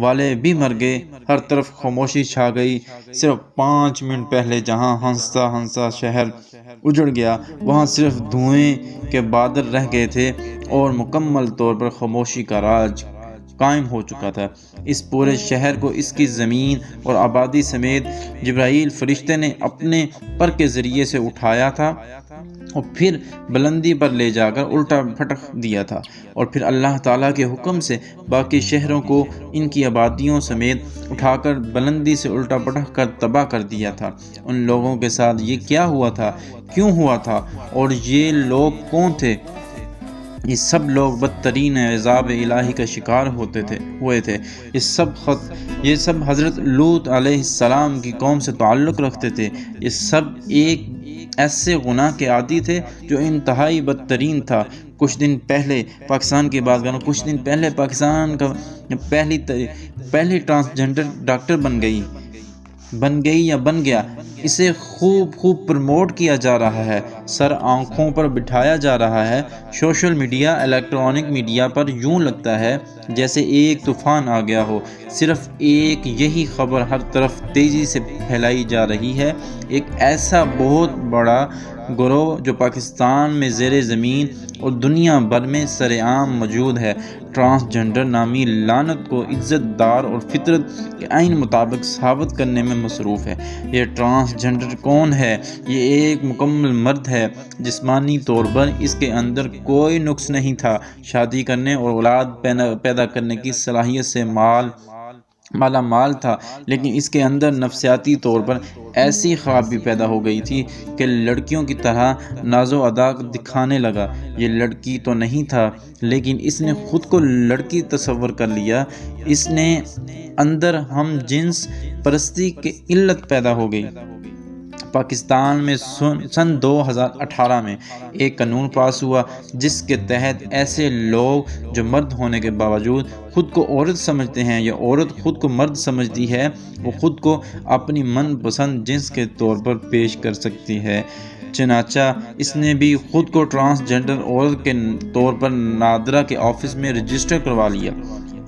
والے بھی مر گئے، ہر طرف خاموشی چھا گئی۔ صرف 5 منٹ پہلے جہاں ہنستا ہنستا شہر اجڑ گیا، وہاں صرف دھوئیں کے بادل رہ گئے تھے اور مکمل طور پر خاموشی کا راج قائم ہو چکا تھا۔ اس پورے شہر کو اس کی زمین اور آبادی سمیت جبرائیل فرشتے نے اپنے پر کے ذریعے سے اٹھایا تھا اور پھر بلندی پر لے جا کر الٹا پھٹک دیا تھا، اور پھر اللہ تعالیٰ کے حکم سے باقی شہروں کو ان کی آبادیوں سمیت اٹھا کر بلندی سے الٹا پھٹک کر تباہ کر دیا تھا۔ ان لوگوں کے ساتھ یہ کیا ہوا تھا، کیوں ہوا تھا، اور یہ لوگ کون تھے؟ یہ سب لوگ بدترین عذاب الہی کا شکار ہوئے تھے۔ یہ سب حضرت لوط علیہ السلام کی قوم سے تعلق رکھتے تھے۔ یہ سب ایک ایسے گناہ کے عادی تھے جو انتہائی بدترین تھا۔ کچھ دن پہلے پاکستان کی بات کروں، کچھ دن پہلے پاکستان کا پہلی ٹرانسجنڈر ڈاکٹر بن گیا۔ اسے خوب پروموٹ کیا جا رہا ہے، سر آنکھوں پر بٹھایا جا رہا ہے۔ سوشل میڈیا، الیکٹرانک میڈیا پر یوں لگتا ہے جیسے ایک طوفان آ گیا ہو۔ صرف ایک یہی خبر ہر طرف تیزی سے پھیلائی جا رہی ہے، ایک ایسا بہت بڑا گروہ جو پاکستان میں زیر زمین اور دنیا بھر میں سر عام موجود ہے، ٹرانسجنڈر نامی لعنت کو عزت دار اور فطرت کے عین مطابق ثابت کرنے میں مصروف ہے۔ یہ ٹرانسجنڈر کون ہے؟ یہ ایک مکمل مرد ہے۔ جسمانی طور پر اس کے اندر کوئی نقص نہیں تھا، شادی کرنے اور اولاد پیدا کرنے کی صلاحیت سے مالا مال تھا، لیکن اس کے اندر نفسیاتی طور پر ایسی خرابی پیدا ہو گئی تھی کہ لڑکیوں کی طرح ناز و ادا دکھانے لگا۔ یہ لڑکی تو نہیں تھا، لیکن اس نے خود کو لڑکی تصور کر لیا۔ اس نے اندر ہم جنس پرستی کی علت پیدا ہو گئی۔ پاکستان میں سن 2018 میں ایک قانون پاس ہوا جس کے تحت ایسے لوگ جو مرد ہونے کے باوجود خود کو عورت سمجھتے ہیں یا عورت خود کو مرد سمجھتی ہے، وہ خود کو اپنی من پسند جنس کے طور پر پیش کر سکتی ہے۔ چنانچہ اس نے بھی خود کو ٹرانسجنڈر عورت کے طور پر نادرا کے آفس میں رجسٹر کروا لیا۔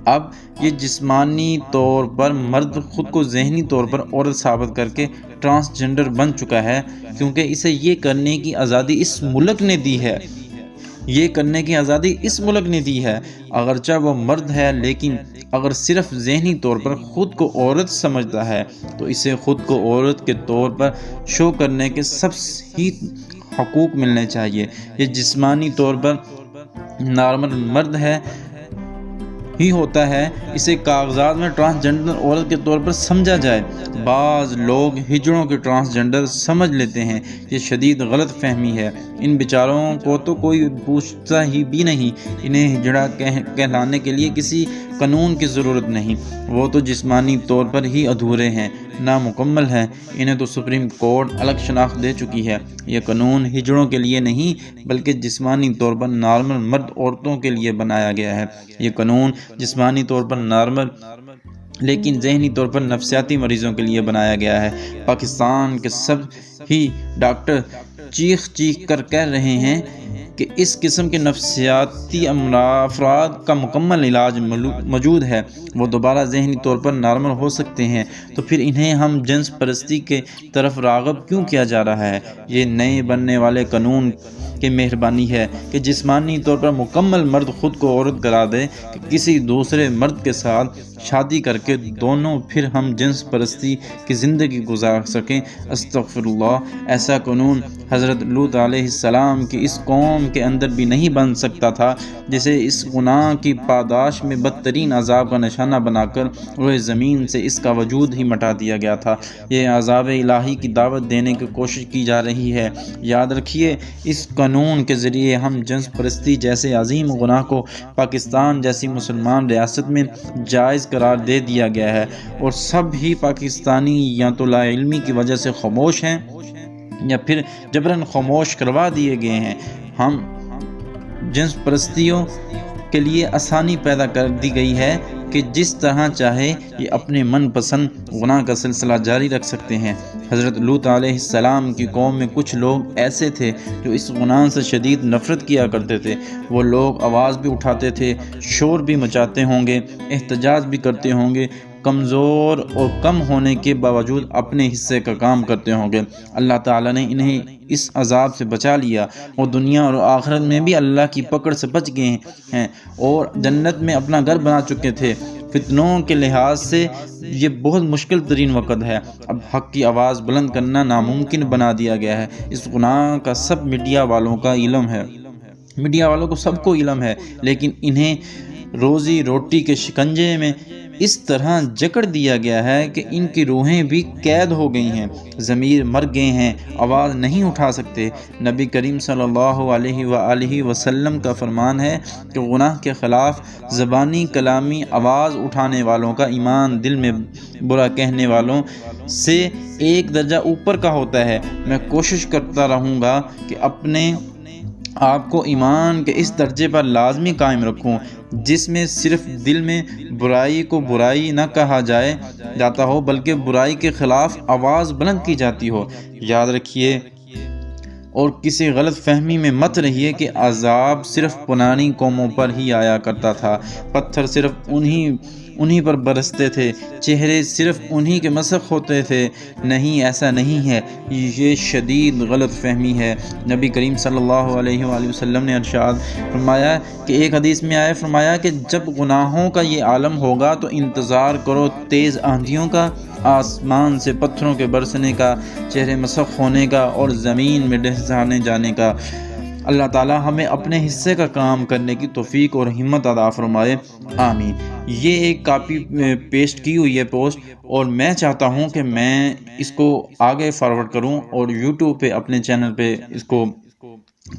اب یہ جسمانی طور پر مرد خود کو ذہنی طور پر عورت ثابت کر کے ٹرانسجنڈر بن چکا ہے، کیونکہ اسے یہ کرنے کی آزادی اس ملک نے دی ہے۔ اگرچہ وہ مرد ہے، لیکن اگر صرف ذہنی طور پر خود کو عورت سمجھتا ہے تو اسے خود کو عورت کے طور پر شو کرنے کے سب ہی حقوق ملنے چاہیے۔ یہ جسمانی طور پر نارمل مرد ہی ہوتا ہے، اسے کاغذات میں ٹرانسجنڈر عورت کے طور پر سمجھا جائے۔ بعض لوگ ہجڑوں کے ٹرانسجنڈر سمجھ لیتے ہیں، یہ شدید غلط فہمی ہے۔ ان بیچاروں کو تو کوئی پوچھتا ہی بھی نہیں، انہیں ہجڑا کہلانے کے لیے کسی قانون کی ضرورت نہیں، وہ تو جسمانی طور پر ہی ادھورے ہیں، نامکمل ہیں، انہیں تو سپریم کورٹ الگ شناخت دے چکی ہے۔ یہ قانون ہجڑوں کے لیے نہیں بلکہ جسمانی طور پر نارمل مرد عورتوں کے لیے بنایا گیا ہے۔ یہ قانون جسمانی طور پر نارمل لیکن ذہنی طور پر نفسیاتی مریضوں کے لیے بنایا گیا ہے۔ پاکستان کے سب ہی ڈاکٹر چیخ کر کہہ رہے ہیں کہ اس قسم کے نفسیاتی افراد کا مکمل علاج موجود ہے، وہ دوبارہ ذہنی طور پر نارمل ہو سکتے ہیں، تو پھر انہیں ہم جنس پرستی کے طرف راغب کیوں کیا جا رہا ہے؟ یہ نئے بننے والے قانون کی مہربانی ہے کہ جسمانی طور پر مکمل مرد خود کو عورت کرا دے کہ کسی دوسرے مرد کے ساتھ شادی کر کے دونوں پھر ہم جنس پرستی کی زندگی گزار سکیں۔ استغفر اللہ، ایسا قانون حضرت لوط علیہ السلام کی اس قوم کے اندر بھی نہیں بن سکتا تھا، جسے اس گناہ کی پاداش میں بدترین عذاب کا نشانہ بنا کر روئے زمین سے اس کا وجود ہی مٹا دیا گیا تھا۔ یہ عذاب الہی کی دعوت دینے کی کوشش کی جا رہی ہے۔ یاد رکھیے، اس قانون کے ذریعے ہم جنس پرستی جیسے عظیم گناہ کو پاکستان جیسی مسلمان ریاست میں جائز قرار دے دیا گیا ہے، اور سب ہی پاکستانی یا تو لا علمی کی وجہ سے خاموش ہیں یا پھر جبراً خاموش کروا دیے گئے ہیں۔ ہم جنس پرستیوں کے لیے آسانی پیدا کر دی گئی ہے، کہ جس طرح چاہے یہ اپنے من پسند گناہ کا سلسلہ جاری رکھ سکتے ہیں۔ حضرت لوط علیہ السلام کی قوم میں کچھ لوگ ایسے تھے جو اس گناہ سے شدید نفرت کیا کرتے تھے۔ وہ لوگ آواز بھی اٹھاتے تھے، شور بھی مچاتے ہوں گے، احتجاج بھی کرتے ہوں گے، کمزور اور کم ہونے کے باوجود اپنے حصے کا کام کرتے ہوں گے۔ اللہ تعالیٰ نے انہیں اس عذاب سے بچا لیا، وہ دنیا اور آخرت میں بھی اللہ کی پکڑ سے بچ گئے ہیں اور جنت میں اپنا گھر بنا چکے تھے۔ فتنوں کے لحاظ سے یہ بہت مشکل ترین وقت ہے۔ اب حق کی آواز بلند کرنا ناممکن بنا دیا گیا ہے۔ اس گناہ کا سب میڈیا والوں کا علم ہے، میڈیا والوں کو سب کو علم ہے، لیکن انہیں روزی روٹی کے شکنجے میں اس طرح جکڑ دیا گیا ہے کہ ان کی روحیں بھی قید ہو گئی ہیں، ضمیر مر گئے ہیں، آواز نہیں اٹھا سکتے۔ نبی کریم صلی اللہ علیہ وآلہ وسلم کا فرمان ہے کہ گناہ کے خلاف زبانی کلامی آواز اٹھانے والوں کا ایمان دل میں برا کہنے والوں سے ایک درجہ اوپر کا ہوتا ہے۔ میں کوشش کرتا رہوں گا کہ اپنے آپ کو ایمان کے اس درجے پر لازمی قائم رکھوں جس میں صرف دل میں برائی کو برائی نہ کہا جاتا ہو بلکہ برائی کے خلاف آواز بلند کی جاتی ہو۔ یاد رکھیے اور کسی غلط فہمی میں مت رہیے کہ عذاب صرف پرانی قوموں پر ہی آیا کرتا تھا، پتھر صرف انہی پر برستے تھے، چہرے صرف انہی کے مسخ ہوتے تھے۔ نہیں، ایسا نہیں ہے، یہ شدید غلط فہمی ہے۔ نبی کریم صلی اللہ علیہ وآلہ وسلم نے ارشاد فرمایا کہ ایک حدیث میں آیا فرمایا کہ جب گناہوں کا یہ عالم ہوگا تو انتظار کرو تیز آندھیوں کا، آسمان سے پتھروں کے برسنے کا، چہرے مسخ ہونے کا اور زمین میں ڈھسانے جانے کا۔ اللہ تعالی ہمیں اپنے حصے کا کام کرنے کی توفیق اور ہمت عطا فرمائے، آمین۔ یہ ایک کاپی پیسٹ کی ہوئی ہے پوسٹ، اور میں چاہتا ہوں کہ میں اس کو آگے فارورڈ کروں اور یوٹیوب پہ اپنے چینل پہ اس کو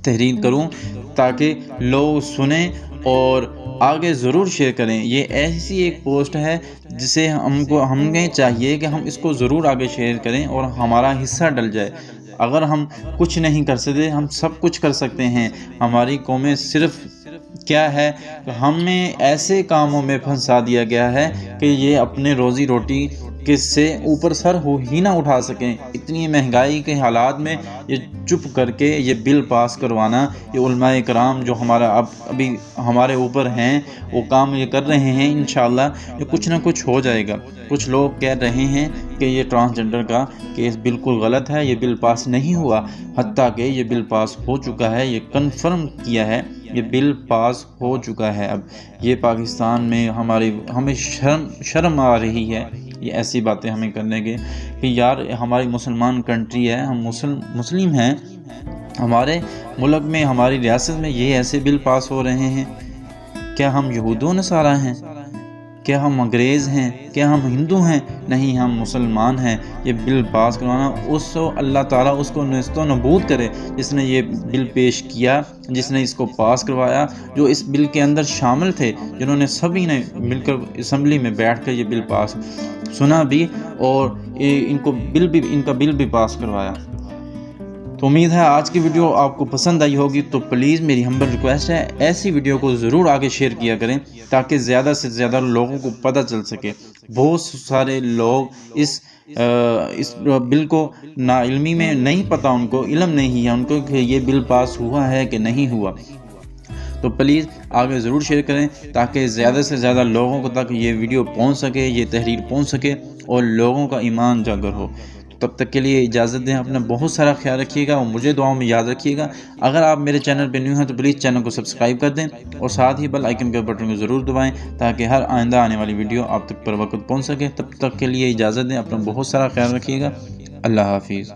تحریر کروں تاکہ لوگ سنیں اور آگے ضرور شیئر کریں۔ یہ ایسی ایک پوسٹ ہے جسے ہمیں چاہیے کہ ہم اس کو ضرور آگے شیئر کریں اور ہمارا حصہ ڈل جائے۔ اگر ہم کچھ نہیں کر سکتے، ہم سب کچھ کر سکتے ہیں۔ ہماری قومیں صرف کیا ہے کہ ہمیں ایسے کاموں میں پھنسا دیا گیا ہے کہ یہ اپنے روزی روٹی کس سے اوپر سر ہو ہی نہ اٹھا سکیں۔ اتنی مہنگائی کے حالات میں یہ چپ کر کے یہ بل پاس کروانا، یہ علماء کرام جو ابھی ہمارے اوپر ہیں وہ کام یہ کر رہے ہیں، انشاءاللہ یہ کچھ نہ کچھ ہو جائے گا۔ کچھ لوگ کہہ رہے ہیں کہ یہ ٹرانسجنڈر کا کیس بالکل غلط ہے، یہ بل پاس نہیں ہوا، حتیٰ کہ یہ بل پاس ہو چکا ہے، یہ کنفرم کیا ہے، یہ بل پاس ہو چکا ہے۔ اب یہ پاکستان میں ہمیں شرم آ رہی ہے یہ ایسی باتیں ہمیں کرنے کے کہ یار ہماری مسلمان کنٹری ہے، ہم مسلم ہیں، ہمارے ملک میں ہماری ریاست میں یہ ایسے بل پاس ہو رہے ہیں۔ کیا ہم یہود و نصارہ ہیں؟ کیا ہم انگریز ہیں؟ کیا ہم ہندو ہیں؟ نہیں، ہم مسلمان ہیں۔ یہ بل پاس کروانا، اللہ تعالیٰ اس کو نیست و نابود کرے جس نے یہ بل پیش کیا، جس نے اس کو پاس کروایا، جو اس بل کے اندر شامل تھے، جنہوں نے سبھی نے مل کر اسمبلی میں بیٹھ کر یہ بل پاس سنا بھی اور ان کا بل بھی پاس کروایا۔ تو امید ہے آج کی ویڈیو آپ کو پسند آئی ہوگی، تو پلیز میری ہمبل ریکویسٹ ہے ایسی ویڈیو کو ضرور آگے شیئر کیا کریں تاکہ زیادہ سے زیادہ لوگوں کو پتہ چل سکے۔ بہت سارے لوگ اس بل کو ناعلمی میں نہیں پتہ، ان کو علم نہیں ہے ان کو کہ یہ بل پاس ہوا ہے کہ نہیں ہوا۔ تو پلیز آگے ضرور شیئر کریں تاکہ زیادہ سے زیادہ لوگوں تک یہ ویڈیو پہنچ سکے، یہ تحریر پہنچ سکے اور لوگوں کا ایمان جاگر ہو۔ تب تک کے لیے اجازت دیں، اپنا بہت سارا خیال رکھیے گا اور مجھے دعاؤں میں یاد رکھیے گا۔ اگر آپ میرے چینل پہ نیو ہیں تو پلیز چینل کو سبسکرائب کر دیں اور ساتھ ہی بیل آئیکن کے بٹن کو ضرور دبائیں تاکہ ہر آئندہ آنے والی ویڈیو آپ تک پر وقت پہنچ سکے۔ تب تک کے لیے اجازت دیں، اپنا بہت سارا خیال رکھیے گا۔ اللہ حافظ۔